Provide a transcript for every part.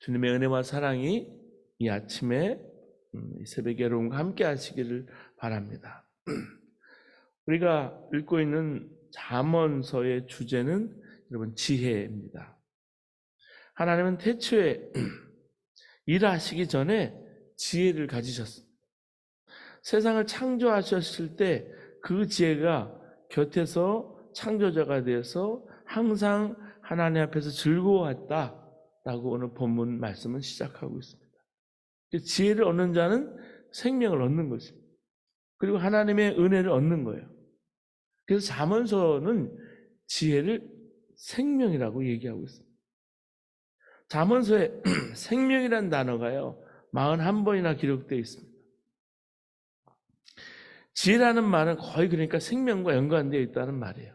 주님의 은혜와 사랑이 이 아침에 이 새벽 여러분과 함께 하시기를 바랍니다. 우리가 읽고 있는 잠언서의 주제는 여러분 지혜입니다. 하나님은 태초에 일하시기 전에 지혜를 가지셨습니다. 세상을 창조하셨을 때 그 지혜가 곁에서 창조자가 되어서 항상 하나님 앞에서 즐거워했다라고 오늘 본문 말씀은 시작하고 있습니다. 지혜를 얻는 자는 생명을 얻는 것입니다. 그리고 하나님의 은혜를 얻는 거예요. 그래서 잠언서는 지혜를 생명이라고 얘기하고 있습니다. 잠언서에 생명이라는 단어가요 41번이나 기록되어 있습니다. 지혜라는 말은 거의 그러니까 생명과 연관되어 있다는 말이에요.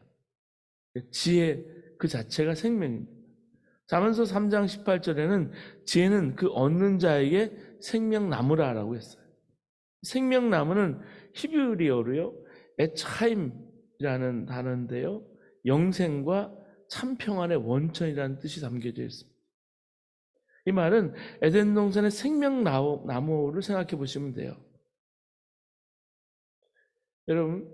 지혜 그 자체가 생명입니다. 잠언서 3장 18절에는 지혜는 그 얻는 자에게 생명나무라라고 했어요. 생명나무는 히브리어로요 에차임이라는 단어인데요 영생과 참평안의 원천이라는 뜻이 담겨져 있습니다. 이 말은 에덴 동산의 생명나무를 생각해 보시면 돼요. 여러분,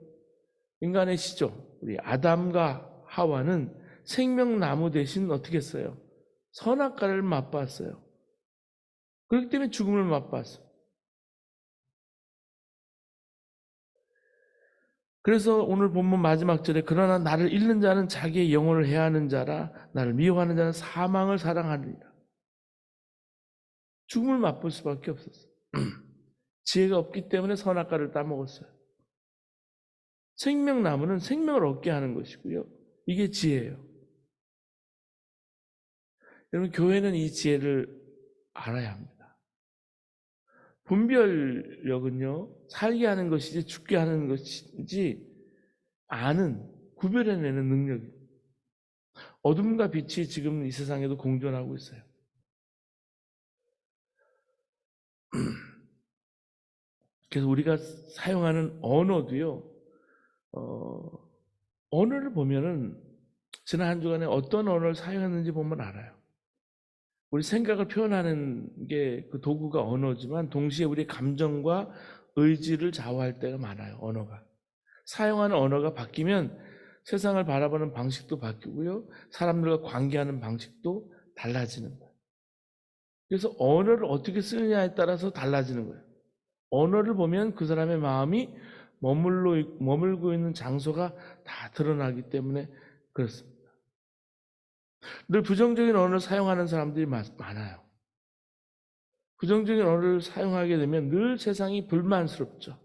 인간의 시조, 우리 아담과 하와는 생명나무 대신 어떻게 했어요? 선악과를 맛봤어요. 그렇기 때문에 죽음을 맛봤어요. 그래서 오늘 본문 마지막 절에 그러나 나를 잃는 자는 자기의 영혼을 해하는 자라 나를 미워하는 자는 사망을 사랑하느니라. 죽음을 맛볼 수밖에 없었어요. 지혜가 없기 때문에 선악과를 따먹었어요. 생명나무는 생명을 얻게 하는 것이고요. 이게 지혜예요. 여러분, 교회는 이 지혜를 알아야 합니다. 분별력은요, 살게 하는 것이지 죽게 하는 것이지 아는, 구별해내는 능력입니다. 어둠과 빛이 지금 이 세상에도 공존하고 있어요. 그래서 우리가 사용하는 언어도요, 언어를 보면은 지난 한 주간에 어떤 언어를 사용했는지 보면 알아요. 우리 생각을 표현하는 게 그 도구가 언어지만 동시에 우리 감정과 의지를 좌우할 때가 많아요. 언어가. 사용하는 언어가 바뀌면 세상을 바라보는 방식도 바뀌고요. 사람들과 관계하는 방식도 달라지는 거예요. 그래서 언어를 어떻게 쓰느냐에 따라서 달라지는 거예요. 언어를 보면 그 사람의 마음이 머물고 있는 장소가 다 드러나기 때문에 그렇습니다. 늘 부정적인 언어를 사용하는 사람들이 많아요. 부정적인 언어를 사용하게 되면 늘 세상이 불만스럽죠.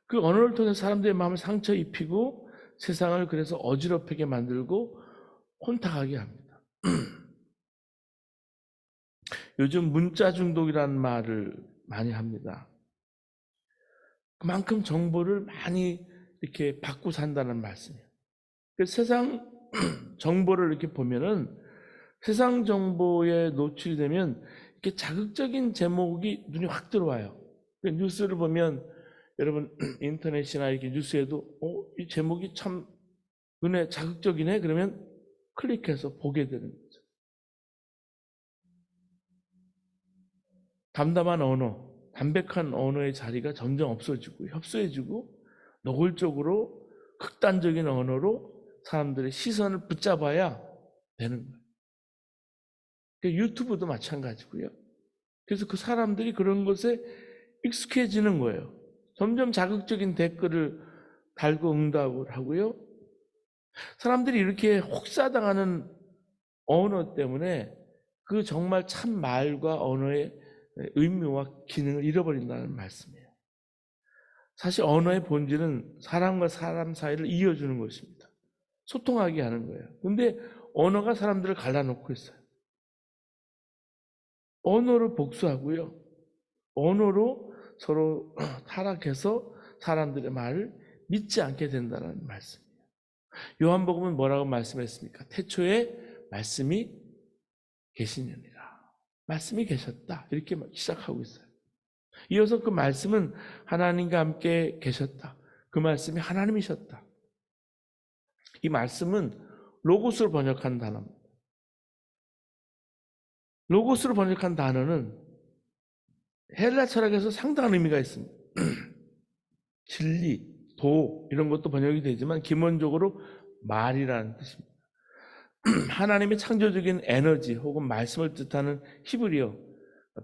그 언어를 통해 사람들의 마음을 상처 입히고 세상을 그래서 어지럽게 만들고 혼탁하게 합니다. 요즘 문자 중독이라는 말을 많이 합니다. 그만큼 정보를 많이 이렇게 받고 산다는 말씀이에요. 그래서 세상 정보를 이렇게 보면은 세상 정보에 노출되면 이렇게 자극적인 제목이 눈에 확 들어와요. 뉴스를 보면 여러분 인터넷이나 이렇게 뉴스에도 이 제목이 참 눈에 자극적이네 그러면 클릭해서 보게 되는 거죠. 담담한 언어, 담백한 언어의 자리가 점점 없어지고 협소해지고 노골적으로 극단적인 언어로 사람들의 시선을 붙잡아야 되는 거예요. 유튜브도 마찬가지고요. 그래서 그 사람들이 그런 것에 익숙해지는 거예요. 점점 자극적인 댓글을 달고 응답을 하고요. 사람들이 이렇게 혹사당하는 언어 때문에 그 정말 참 말과 언어의 의미와 기능을 잃어버린다는 말씀이에요. 사실 언어의 본질은 사람과 사람 사이를 이어주는 것입니다. 소통하게 하는 거예요. 그런데 언어가 사람들을 갈라놓고 있어요. 언어로 복수하고요. 언어로 서로 타락해서 사람들의 말을 믿지 않게 된다는 말씀이에요. 요한복음은 뭐라고 말씀했습니까? 태초에 말씀이 계시느니라. 말씀이 계셨다. 이렇게 시작하고 있어요. 이어서 그 말씀은 하나님과 함께 계셨다. 그 말씀이 하나님이셨다. 이 말씀은 로고스로 번역한 단어입니다. 로고스로 번역한 단어는 헬라 철학에서 상당한 의미가 있습니다. 진리, 도 이런 것도 번역이 되지만 기본적으로 말이라는 뜻입니다. 하나님의 창조적인 에너지 혹은 말씀을 뜻하는 히브리어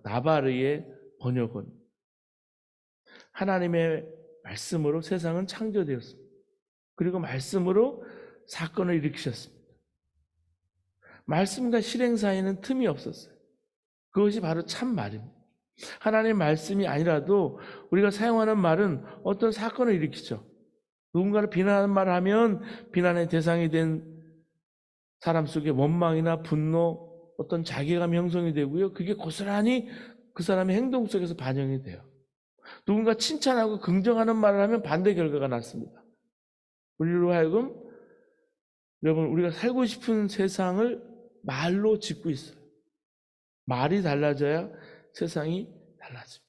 나바르의 번역은 하나님의 말씀으로 세상은 창조되었습니다. 그리고 말씀으로 사건을 일으키셨습니다. 말씀과 실행 사이에는 틈이 없었어요. 그것이 바로 참 말입니다. 하나님의 말씀이 아니라도 우리가 사용하는 말은 어떤 사건을 일으키죠. 누군가를 비난하는 말을 하면 비난의 대상이 된 사람 속에 원망이나 분노, 어떤 자괴감 형성이 되고요. 그게 고스란히 그 사람의 행동 속에서 반영이 돼요. 누군가 칭찬하고 긍정하는 말을 하면 반대 결과가 났습니다. 우리로 하여금 여러분 우리가 살고 싶은 세상을 말로 짓고 있어요. 말이 달라져야 세상이 달라집니다.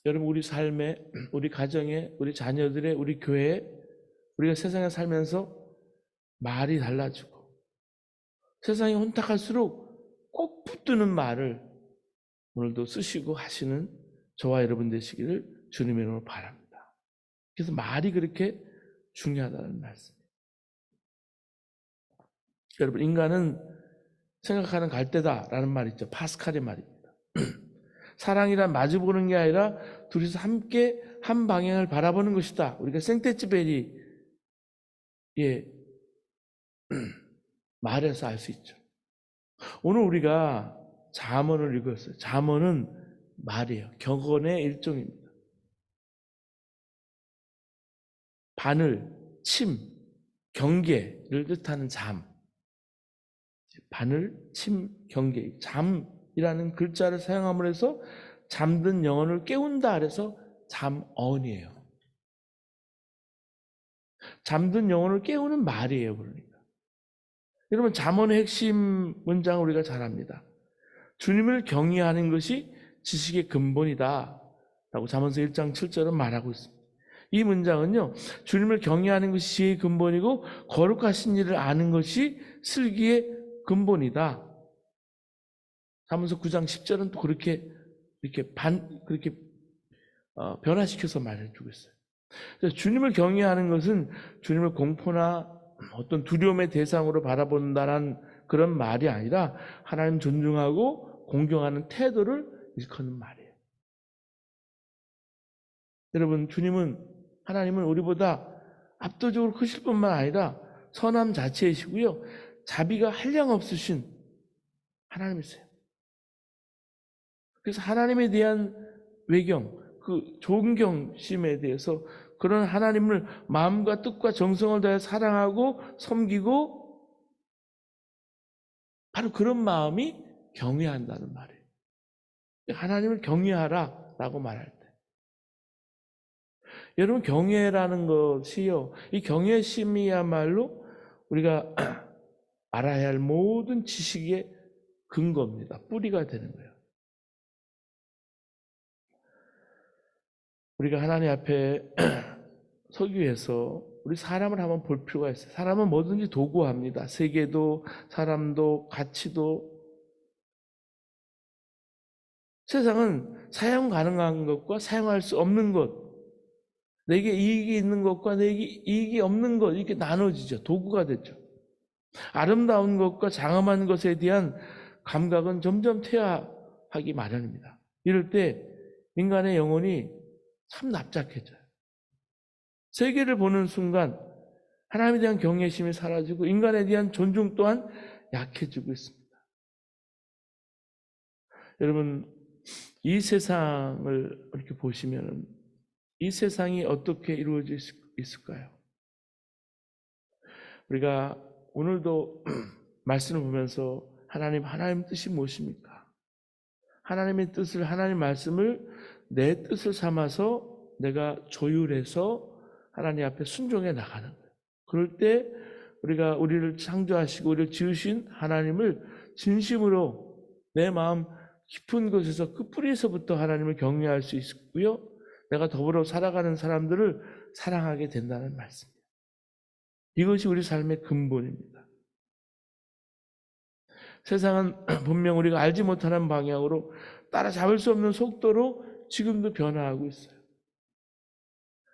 여러분 우리 삶에, 우리 가정에, 우리 자녀들의, 우리 교회에 우리가 세상에 살면서 말이 달라지고 세상이 혼탁할수록 꼭 붙드는 말을 오늘도 쓰시고 하시는 저와 여러분 되시기를 주님의 이름으로 바랍니다. 그래서 말이 그렇게 중요하다는 말씀이에요. 여러분 인간은 생각하는 갈대다라는 말이 있죠. 파스칼의 말입니다. 사랑이란 마주보는 게 아니라 둘이서 함께 한 방향을 바라보는 것이다. 우리가 생테치베리의 말에서 알 수 있죠. 오늘 우리가 잠언을 읽었어요. 잠언은 말이에요. 격언의 일종입니다. 바늘, 침, 경계를 뜻하는 잠. 바늘, 침, 경계. 잠이라는 글자를 사용함으로 해서 잠든 영혼을 깨운다 그래서 잠언이에요. 잠든 영혼을 깨우는 말이에요. 그러니까. 여러분 잠언의 핵심 문장을 우리가 잘 압니다. 주님을 경외하는 것이 지식의 근본이다 라고 잠언서 1장 7절은 말하고 있습니다. 이 문장은요, 주님을 경외하는 것이 지혜의 근본이고 거룩하신 일을 아는 것이 슬기의 근본이다. 잠언서 9장 10절은 또 그렇게 변화시켜서 말해주고 있어요. 그래서 주님을 경외하는 것은 주님을 공포나 어떤 두려움의 대상으로 바라본다는 그런 말이 아니라 하나님 존중하고 공경하는 태도를 일컫는 말이에요. 여러분 하나님은 우리보다 압도적으로 크실 뿐만 아니라 선함 자체이시고요. 자비가 한량없으신 하나님이세요. 그래서 하나님에 대한 외경, 그 존경심에 대해서 그런 하나님을 마음과 뜻과 정성을 다해 사랑하고 섬기고 바로 그런 마음이 경외한다는 말이에요. 하나님을 경외하라 라고 말할 때 여러분 경외라는 것이요, 이 경외심이야말로 우리가 알아야 할 모든 지식의 근거입니다. 뿌리가 되는 거예요. 우리가 하나님 앞에 서기 위해서 우리 사람을 한번 볼 필요가 있어요. 사람은 뭐든지 도구합니다. 세계도 사람도 가치도. 세상은 사용 가능한 것과 사용할 수 없는 것, 내게 이익이 있는 것과 내게 이익이 없는 것, 이렇게 나눠지죠. 도구가 됐죠. 아름다운 것과 장엄한 것에 대한 감각은 점점 퇴화하기 마련입니다. 이럴 때 인간의 영혼이 참 납작해져요. 세계를 보는 순간 하나님에 대한 경외심이 사라지고 인간에 대한 존중 또한 약해지고 있습니다. 여러분, 이 세상을 이렇게 보시면 이 세상이 어떻게 이루어질 수 있을까요? 우리가 오늘도 말씀을 보면서 하나님 뜻이 무엇입니까? 하나님의 뜻을, 하나님 말씀을 내 뜻을 삼아서 내가 조율해서 하나님 앞에 순종해 나가는 거예요. 그럴 때 우리가 우리를 창조하시고 우리를 지으신 하나님을 진심으로 내 마음 깊은 곳에서 그 뿌리에서부터 하나님을 경외할 수 있고요. 내가 더불어 살아가는 사람들을 사랑하게 된다는 말씀이에요. 이것이 우리 삶의 근본입니다. 세상은 분명 우리가 알지 못하는 방향으로 따라잡을 수 없는 속도로 지금도 변화하고 있어요.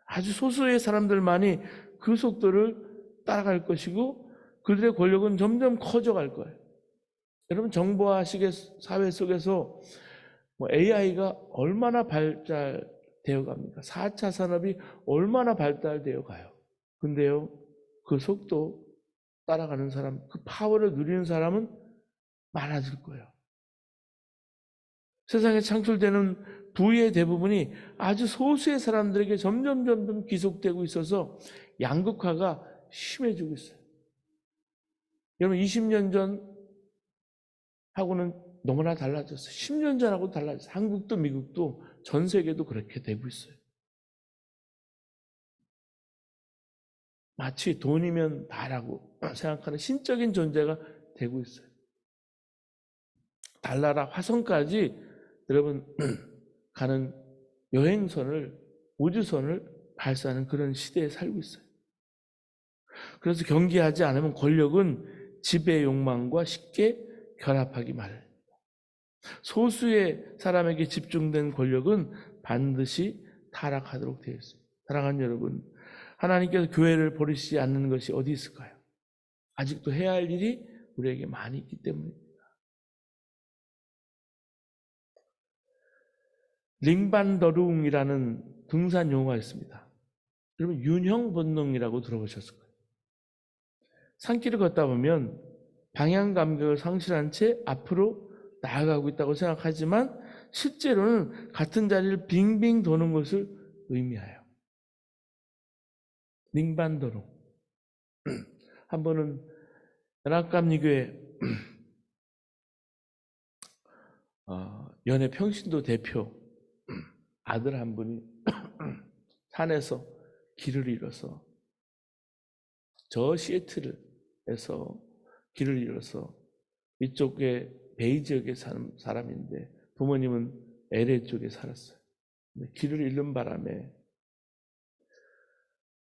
아주 소수의 사람들만이 그 속도를 따라갈 것이고 그들의 권력은 점점 커져갈 거예요. 여러분, 정보화 시대 사회 속에서 AI가 얼마나 발달되어 갑니까? 4차 산업이 얼마나 발달되어 가요. 근데요, 그 속도 따라가는 사람, 그 파워를 누리는 사람은 많아질 거예요. 세상에 창출되는 부의 대부분이 아주 소수의 사람들에게 점점 귀속되고 있어서 양극화가 심해지고 있어요. 여러분, 20년 전하고는 너무나 달라졌어요. 10년 전하고 달라졌어요. 한국도 미국도 전 세계도 그렇게 되고 있어요. 마치 돈이면 다라고 생각하는 신적인 존재가 되고 있어요. 달나라 화성까지 여러분 가는 여행선을, 우주선을 발사하는 그런 시대에 살고 있어요. 그래서 경계하지 않으면 권력은 지배 욕망과 쉽게 결합하기 마련입니다. 소수의 사람에게 집중된 권력은 반드시 타락하도록 되어 있습니다. 사랑하는 여러분, 하나님께서 교회를 버리시지 않는 것이 어디 있을까요? 아직도 해야 할 일이 우리에게 많이 있기 때문입니다. 링반더룽이라는 등산 용어가 있습니다. 여러분, 윤형 본능이라고 들어보셨을 거예요. 산길을 걷다 보면 방향 감각을 상실한 채 앞으로 나아가고 있다고 생각하지만 실제로는 같은 자리를 빙빙 도는 것을 의미해요. 링반더룽. 한 번은 연합감리교회 연해 평신도 대표 아들 한 분이 산에서 길을 잃어서 저 시애틀에서 길을 잃어서 이쪽에 베이 지역에 사는 사람인데 부모님은 LA 쪽에 살았어요. 근데 길을 잃는 바람에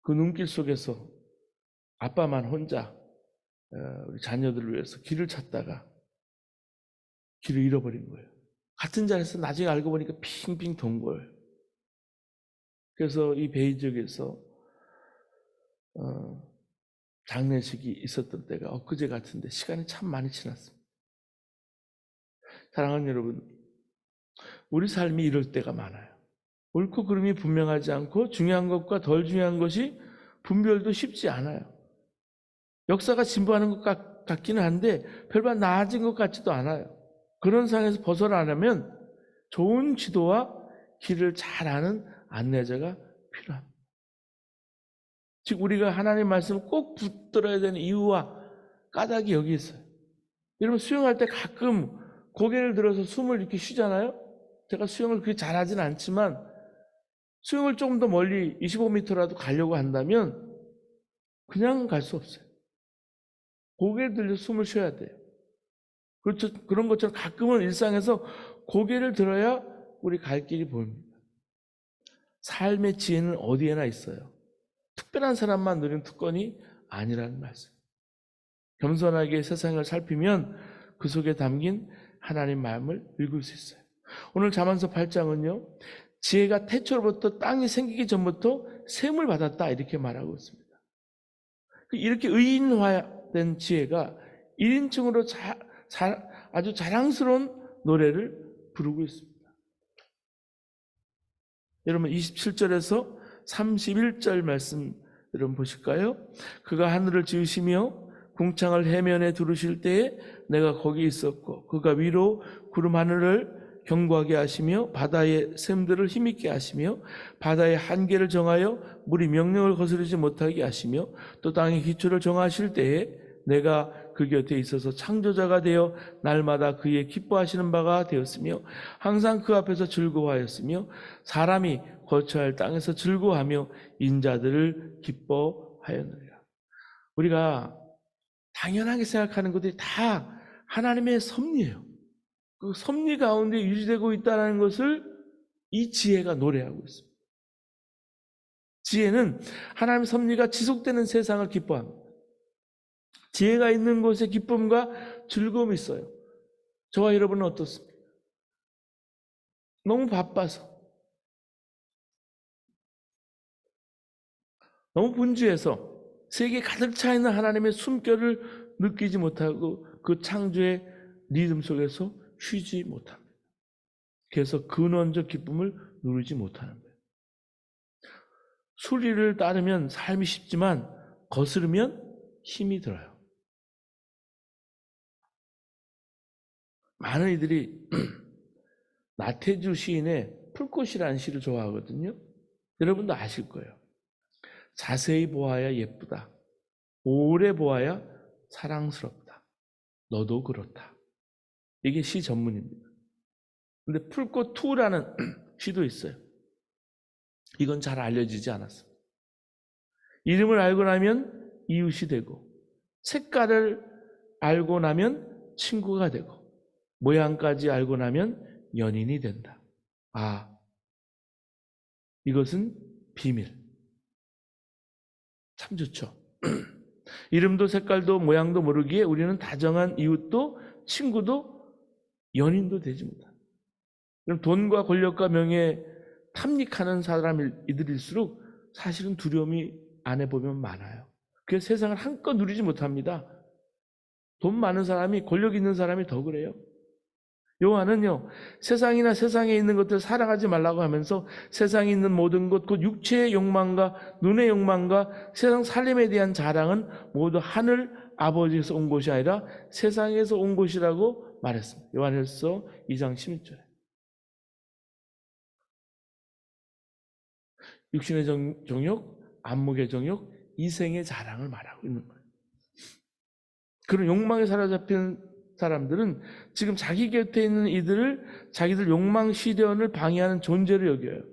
그 눈길 속에서 아빠만 혼자 우리 자녀들을 위해서 길을 찾다가 길을 잃어버린 거예요. 같은 자리에서 나중에 알고 보니까 핑핑 돈 거예요. 그래서 이 베이 지역에서 장례식이 있었던 때가 엊그제 같은데 시간이 참 많이 지났습니다. 사랑하는 여러분, 우리 삶이 이럴 때가 많아요. 옳고 그름이 분명하지 않고 중요한 것과 덜 중요한 것이 분별도 쉽지 않아요. 역사가 진보하는 것 같기는 한데 별반 나아진 것 같지도 않아요. 그런 상황에서 벗어나려면 좋은 지도와 길을 잘 아는 안내자가 필요합니다. 즉 우리가 하나님의 말씀을 꼭 붙들어야 되는 이유와 까닭이 여기 있어요. 여러분, 수영할 때 가끔 고개를 들어서 숨을 이렇게 쉬잖아요. 제가 수영을 그렇게 잘하진 않지만 수영을 조금 더 멀리 25m라도 가려고 한다면 그냥 갈 수 없어요. 고개를 들려서 숨을 쉬어야 돼요. 그렇죠. 그런 것처럼 가끔은 일상에서 고개를 들어야 우리 갈 길이 보입니다. 삶의 지혜는 어디에나 있어요. 특별한 사람만 누리는 특권이 아니라는 말씀. 겸손하게 세상을 살피면 그 속에 담긴 하나님 마음을 읽을 수 있어요. 오늘 잠언서 8장은요. 지혜가 태초로부터 땅이 생기기 전부터 셈을 받았다 이렇게 말하고 있습니다. 이렇게 의인화된 지혜가 1인칭으로 아주 자랑스러운 노래를 부르고 있습니다. 여러분 27절에서 31절 말씀 여러분 보실까요? 그가 하늘을 지으시며 궁창을 해면에 두르실 때에 내가 거기 있었고 그가 위로 구름 하늘을 견고하게 하시며 바다의 샘들을 힘있게 하시며 바다의 한계를 정하여 물이 명령을 거스르지 못하게 하시며 또 땅의 기초를 정하실 때에 내가 그 곁에 있어서 창조자가 되어 날마다 그의 기뻐하시는 바가 되었으며 항상 그 앞에서 즐거워하였으며 사람이 거처할 할 땅에서 즐거워하며 인자들을 기뻐하였느니라. 우리가 당연하게 생각하는 것들이 다 하나님의 섭리예요. 그 섭리 가운데 유지되고 있다는 것을 이 지혜가 노래하고 있습니다. 지혜는 하나님의 섭리가 지속되는 세상을 기뻐합니다. 지혜가 있는 곳에 기쁨과 즐거움이 있어요. 저와 여러분은 어떻습니까? 너무 바빠서, 너무 분주해서 세계에 가득 차 있는 하나님의 숨결을 느끼지 못하고 그 창조의 리듬 속에서 쉬지 못합니다. 그래서 근원적 기쁨을 누리지 못하는 거예요. 순리를 따르면 삶이 쉽지만 거스르면 힘이 들어요. 많은 이들이 나태주 시인의 풀꽃이라는 시를 좋아하거든요. 여러분도 아실 거예요. 자세히 보아야 예쁘다. 오래 보아야 사랑스럽다. 너도 그렇다. 이게 시 전문입니다. 근데 풀꽃 2라는 시도 있어요. 이건 잘 알려지지 않았습니다. 이름을 알고 나면 이웃이 되고, 색깔을 알고 나면 친구가 되고, 모양까지 알고 나면 연인이 된다. 아, 이것은 비밀. 참 좋죠. 이름도 색깔도 모양도 모르기에 우리는 다정한 이웃도 친구도 연인도 되지 못한다. 그럼 돈과 권력과 명예에 탐닉하는 사람들일수록 사실은 두려움이 안에 보면 많아요. 그래서 세상을 한껏 누리지 못합니다. 돈 많은 사람이, 권력 있는 사람이 더 그래요. 요한은요, 세상이나 세상에 있는 것들 사랑하지 말라고 하면서 세상에 있는 모든 것, 곧 육체의 욕망과 눈의 욕망과 세상 살림에 대한 자랑은 모두 하늘 아버지에서 온 것이 아니라 세상에서 온 것이라고 말했습니다. 요한일서 2장 16절에. 육신의 정욕, 안목의 정욕, 이생의 자랑을 말하고 있는 거예요. 그런 욕망에 사로잡힌 사람들은 지금 자기 곁에 있는 이들을 자기들 욕망 실현을 방해하는 존재로 여겨요.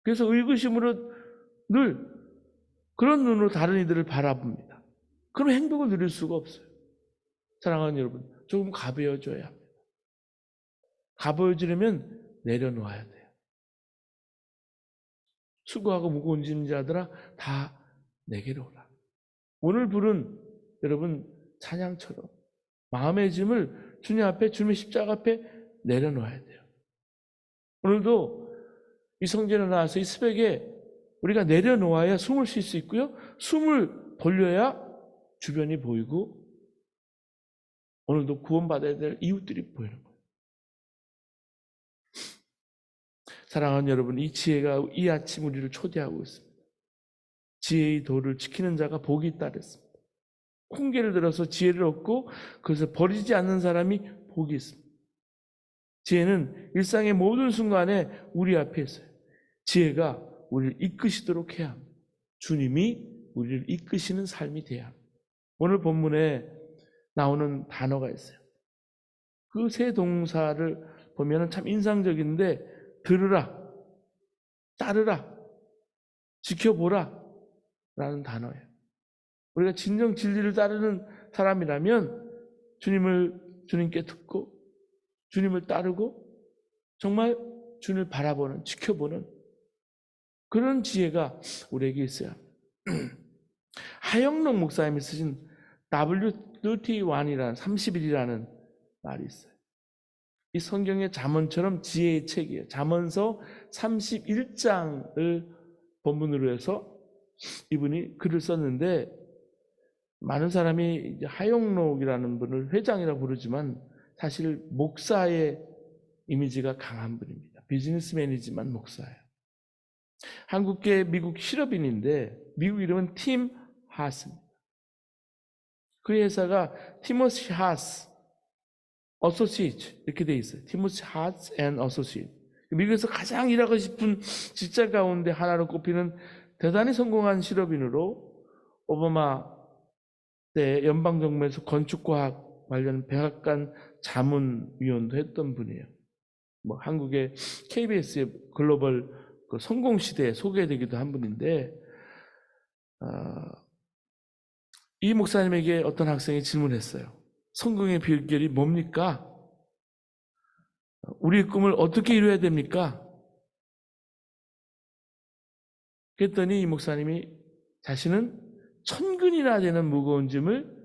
그래서 의구심으로 늘 그런 눈으로 다른 이들을 바라봅니다. 그런 행복을 누릴 수가 없어요. 사랑하는 여러분, 조금 가벼워져야 합니다. 가벼워지려면 내려놓아야 돼요. 수고하고 무거운 짐진 자들아 다 내게로 오라. 오늘 부른 여러분 찬양처럼 마음의 짐을 주님 앞에, 주님의 십자가 앞에 내려놓아야 돼요. 오늘도 이 성전에 나와서 이 새벽에 우리가 내려놓아야 숨을 쉴 수 있고요. 숨을 돌려야 주변이 보이고 오늘도 구원받아야 될 이웃들이 보이는 거예요. 사랑하는 여러분, 이 지혜가 이 아침 우리를 초대하고 있습니다. 지혜의 도를 지키는 자가 복이 있다 그랬습니다. 콩개를 들어서 지혜를 얻고 그것을 버리지 않는 사람이 복이 있습니다. 지혜는 일상의 모든 순간에 우리 앞에 있어요. 지혜가 우리를 이끄시도록 해야 합니다. 주님이 우리를 이끄시는 삶이 돼야 합니다. 오늘 본문에 나오는 단어가 있어요. 그 세 동사를 보면 참 인상적인데 들으라, 따르라, 지켜보라 라는 단어예요. 우리가 진정 진리를 따르는 사람이라면 주님께 듣고 주님을 따르고 정말 주님을 바라보는, 지켜보는 그런 지혜가 우리에게 있어야 합니다. 하영록 목사님이 쓰신 WT1이라는 30일이라는 말이 있어요. 이 성경의 잠언처럼 지혜의 책이에요. 잠언서 31장을 본문으로 해서 이분이 글을 썼는데 많은 사람이 이제 하영록이라는 분을 회장이라고 부르지만 사실 목사의 이미지가 강한 분입니다. 비즈니스맨이지만 목사예요. 한국계 미국 실업인인데 미국 이름은 팀 하스입니다. 그 회사가 티모시 하스 어소시에이트 이렇게 돼 있어요. 티모시 하스 앤 어소시에이트. 미국에서 가장 일하고 싶은 직장 가운데 하나로 꼽히는 대단히 성공한 실업인으로 오바마 때 연방정부에서 건축과학 관련 백악관 자문위원도 했던 분이에요. 한국의 KBS의 글로벌 성공시대에 소개되기도 한 분인데 이 목사님에게 어떤 학생이 질문했어요. 성공의 비결이 뭡니까? 우리의 꿈을 어떻게 이루어야 됩니까? 그랬더니 이 목사님이 자신은 1000근이나 되는 무거운 짐을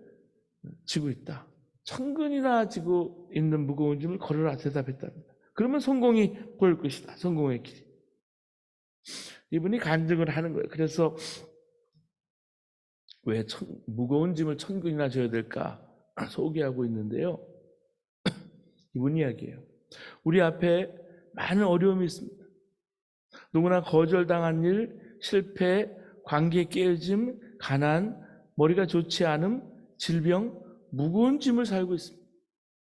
지고 있다. 천근이나 지고 있는 무거운 짐을 걸어라 대답했답니다. 그러면 성공이 보일 것이다. 성공의 길이. 이분이 간증을 하는 거예요. 그래서 왜 무거운 짐을 천근이나 져야 될까 소개하고 있는데요. 이분 이야기예요. 우리 앞에 많은 어려움이 있습니다. 누구나 거절당한 일, 실패, 관계 깨짐, 가난, 머리가 좋지 않음, 질병, 무거운 짐을 살고 있습니다.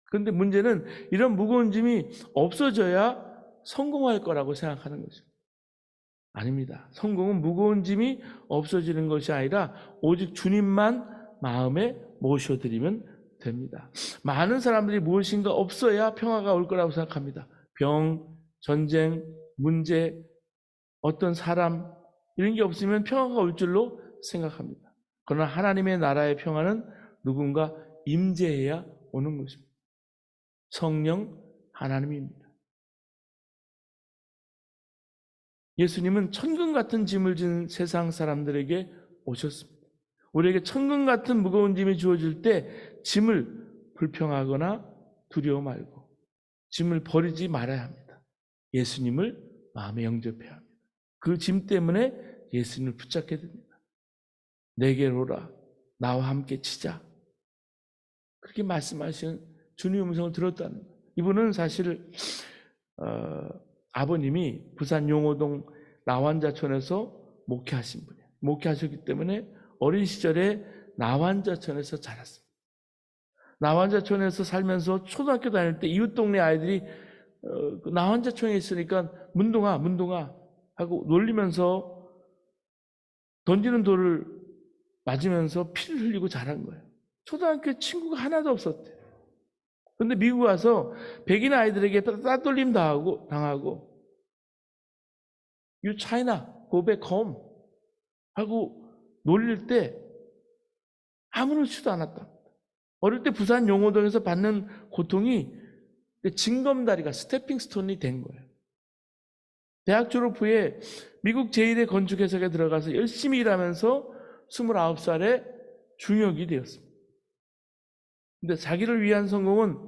그런데 문제는 이런 무거운 짐이 없어져야 성공할 거라고 생각하는 거죠. 아닙니다. 성공은 무거운 짐이 없어지는 것이 아니라 오직 주님만 마음에 모셔드리면 됩니다. 많은 사람들이 무엇인가 없어야 평화가 올 거라고 생각합니다. 병, 전쟁, 문제, 어떤 사람 이런 게 없으면 평화가 올 줄로 생각합니다. 그러나 하나님의 나라의 평화는 누군가 임재해야 오는 것입니다. 성령 하나님입니다. 예수님은 천근 같은 짐을 진 세상 사람들에게 오셨습니다. 우리에게 천근 같은 무거운 짐이 주어질 때 짐을 불평하거나 두려워 말고 짐을 버리지 말아야 합니다. 예수님을 마음에 영접해야 합니다. 그 짐 때문에 예수님을 붙잡게 됩니다. 내게로 오라. 나와 함께 치자. 그렇게 말씀하신 주님의 음성을 들었다는 거예요. 이분은 사실 아버님이 부산 용호동 나환자촌에서 목회하신 분이에요. 목회하셨기 때문에 어린 시절에 나환자촌에서 자랐습니다. 나환자촌에서 살면서 초등학교 다닐 때 이웃 동네 아이들이 나환자촌에 있으니까 문동아 하고 놀리면서 던지는 돌을 맞으면서 피를 흘리고 자란 거예요. 초등학교에 친구가 하나도 없었대요. 그런데 미국 와서 백인 아이들에게 따돌림 당하고 You China, go back home 하고 놀릴 때 아무렇지도 않았다. 어릴 때 부산 용호동에서 받는 고통이 징검다리가 스태핑 스톤이 된 거예요. 대학 졸업 후에 미국 제1의 건축회사에 들어가서 열심히 일하면서 29살에 중역이 되었습니다. 근데 자기를 위한 성공은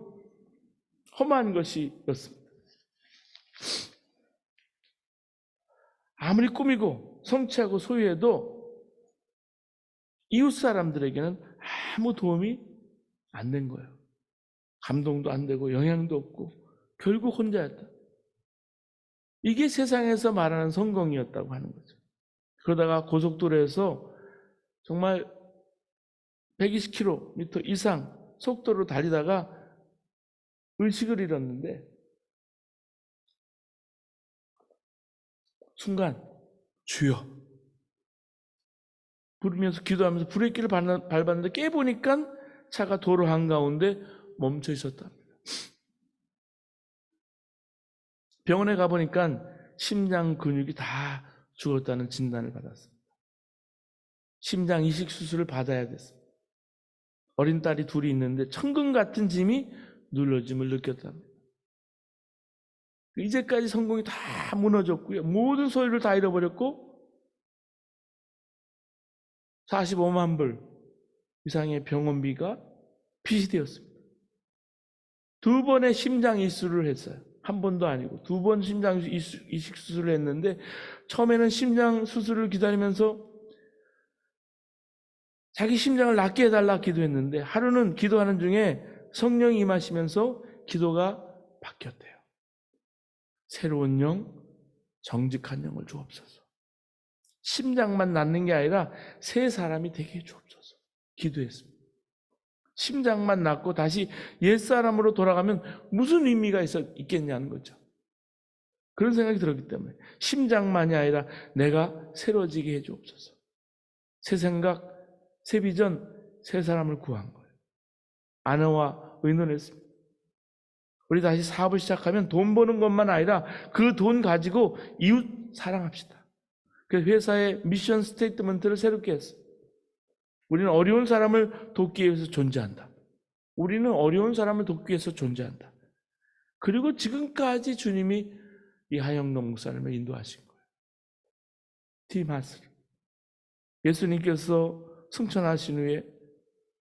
험한 것이었습니다. 아무리 꾸미고 성취하고 소유해도 이웃 사람들에게는 아무 도움이 안 된 거예요. 감동도 안 되고 영향도 없고 결국 혼자였다. 이게 세상에서 말하는 성공이었다고 하는 거죠. 그러다가 고속도로에서 정말 120km 이상 속도로 달리다가 의식을 잃었는데 순간 주여 부르면서 기도하면서 브레이크를 밟았는데 깨보니까 차가 도로 한가운데 멈춰 있었답니다. 병원에 가보니까 심장 근육이 다 죽었다는 진단을 받았습니다. 심장 이식 수술을 받아야 됐습니다. 어린 딸이 둘이 있는데 천근 같은 짐이 눌러짐을 느꼈답니다. 이제까지 성공이 다 무너졌고요. 모든 소유를 다 잃어버렸고 45만 불 이상의 병원비가 빚이 되었습니다. 2번의 심장 이식술을 했어요. 한 번도 아니고 2번 심장 이식 수술을 했는데 처음에는 심장 수술을 기다리면서 자기 심장을 낫게 해달라 기도했는데 하루는 기도하는 중에 성령이 임하시면서 기도가 바뀌었대요. 새로운 영, 정직한 영을 주옵소서. 심장만 낫는 게 아니라 새 사람이 되게 주옵소서. 기도했습니다. 심장만 낫고 다시 옛사람으로 돌아가면 무슨 의미가 있겠냐는 거죠. 그런 생각이 들었기 때문에 심장만이 아니라 내가 새로워지게 해주옵소서. 새 생각, 새 비전, 새 사람을 구한 거예요. 아내와 의논했습니다. 우리 다시 사업을 시작하면 돈 버는 것만 아니라 그 돈 가지고 이웃 사랑합시다. 그래서 회사의 미션 스테이트먼트를 새롭게 했어요. 우리는 어려운 사람을 돕기 위해서 존재한다. 우리는 어려운 사람을 돕기 위해서 존재한다. 그리고 지금까지 주님이 이 하영동 목사님을 인도하신 거예요. 팀 하스를. 예수님께서 승천하신 후에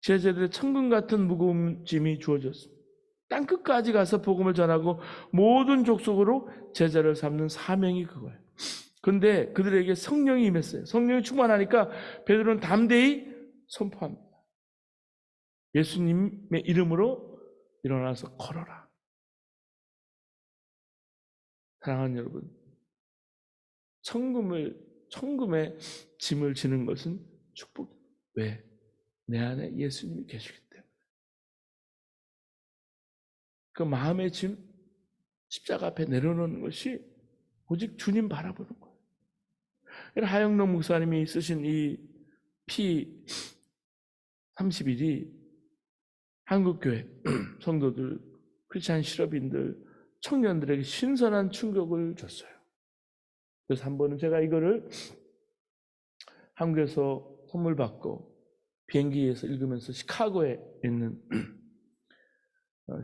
제자들의 천금 같은 무거운 짐이 주어졌습니다. 땅 끝까지 가서 복음을 전하고 모든 족속으로 제자를 삼는 사명이 그거예요. 그런데 그들에게 성령이 임했어요. 성령이 충만하니까 베드로는 담대히 선포합니다. 예수님의 이름으로 일어나서 걸어라. 사랑하는 여러분, 천금의 짐을 지는 것은 축복입니다. 왜? 내 안에 예수님이 계시기 때문에. 그 마음의 짐, 십자가 앞에 내려놓는 것이 오직 주님 바라보는 거예요. 하영록 목사님이 쓰신 이 P31이 한국교회 성도들, 크리스찬 실업인들, 청년들에게 신선한 충격을 줬어요. 그래서 한 번은 제가 이거를 한국에서 선물 받고 비행기에서 읽으면서 시카고에 있는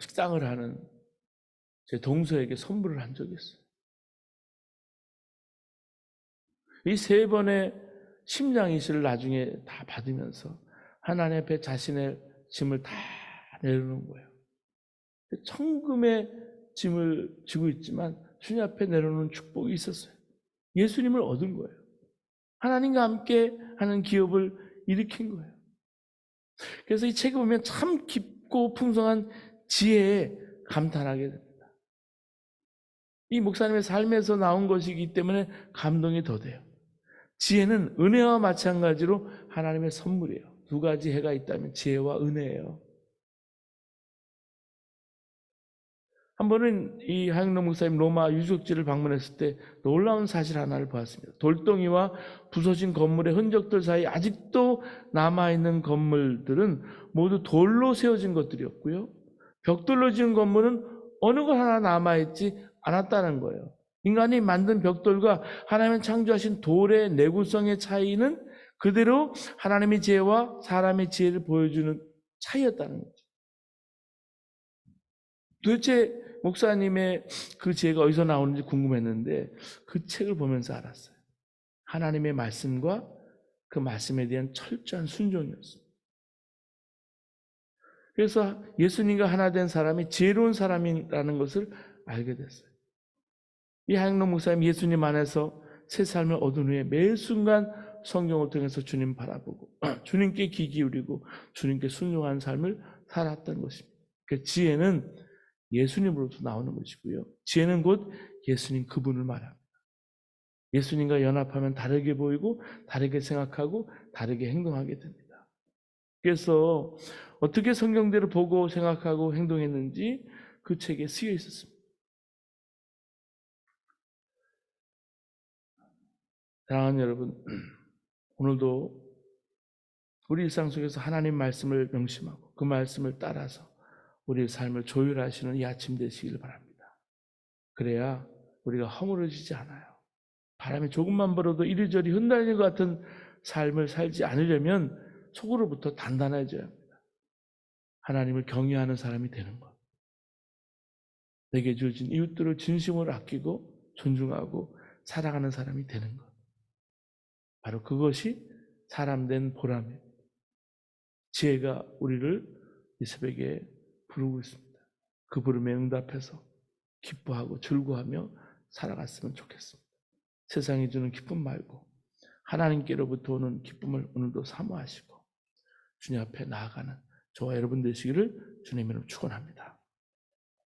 식당을 하는 제 동서에게 선물을 한 적이 있어요. 이 세 번의 심장 이식을 나중에 다 받으면서 하나님 앞에 자신의 짐을 다 내려놓은 거예요. 천금의 짐을 지고 있지만 주님 앞에 내려놓은 축복이 있었어요. 예수님을 얻은 거예요. 하나님과 함께 하는 기업을 일으킨 거예요. 그래서 이 책을 보면 참 깊고 풍성한 지혜에 감탄하게 됩니다. 이 목사님의 삶에서 나온 것이기 때문에 감동이 더 돼요. 지혜는 은혜와 마찬가지로 하나님의 선물이에요. 두 가지 해가 있다면 지혜와 은혜예요. 한 번은 이 하영록 목사님 로마 유적지를 방문했을 때 놀라운 사실 하나를 보았습니다. 돌덩이와 부서진 건물의 흔적들 사이 아직도 남아있는 건물들은 모두 돌로 세워진 것들이었고요. 벽돌로 지은 건물은 어느 것 하나 남아있지 않았다는 거예요. 인간이 만든 벽돌과 하나님이 창조하신 돌의 내구성의 차이는 그대로 하나님의 지혜와 사람의 지혜를 보여주는 차이였다는 거죠. 도대체 목사님의 그 지혜가 어디서 나오는지 궁금했는데 그 책을 보면서 알았어요. 하나님의 말씀과 그 말씀에 대한 철저한 순종이었어요. 그래서 예수님과 하나 된 사람이 지혜로운 사람이라는 것을 알게 됐어요. 이 하영록 목사님 예수님 안에서 새 삶을 얻은 후에 매 순간 성경을 통해서 주님 바라보고 주님께 귀 기울이고 주님께 순종한 삶을 살았던 것입니다. 그 지혜는 예수님으로부터 나오는 것이고요. 지혜는 곧 예수님 그분을 말합니다. 예수님과 연합하면 다르게 보이고 다르게 생각하고 다르게 행동하게 됩니다. 그래서 어떻게 성경대로 보고 생각하고 행동했는지 그 책에 쓰여 있었습니다. 사랑하는 여러분, 오늘도 우리 일상 속에서 하나님 말씀을 명심하고 그 말씀을 따라서 우리의 삶을 조율하시는 이 아침 되시길 바랍니다. 그래야 우리가 허물어지지 않아요. 바람이 조금만 불어도 이리저리 흩날리는 것 같은 삶을 살지 않으려면 속으로부터 단단해져야 합니다. 하나님을 경외하는 사람이 되는 것. 내게 주어진 이웃들을 진심으로 아끼고 존중하고 사랑하는 사람이 되는 것. 바로 그것이 사람된 보람입니다. 지혜가 우리를 이 새벽에 부르고 있습니다. 그 부름에 응답해서 기뻐하고 즐거워하며 살아갔으면 좋겠습니다. 세상이 주는 기쁨 말고 하나님께로부터 오는 기쁨을 오늘도 사모하시고 주님 앞에 나아가는 저와 여러분 되시기를 주님으로 축원합니다.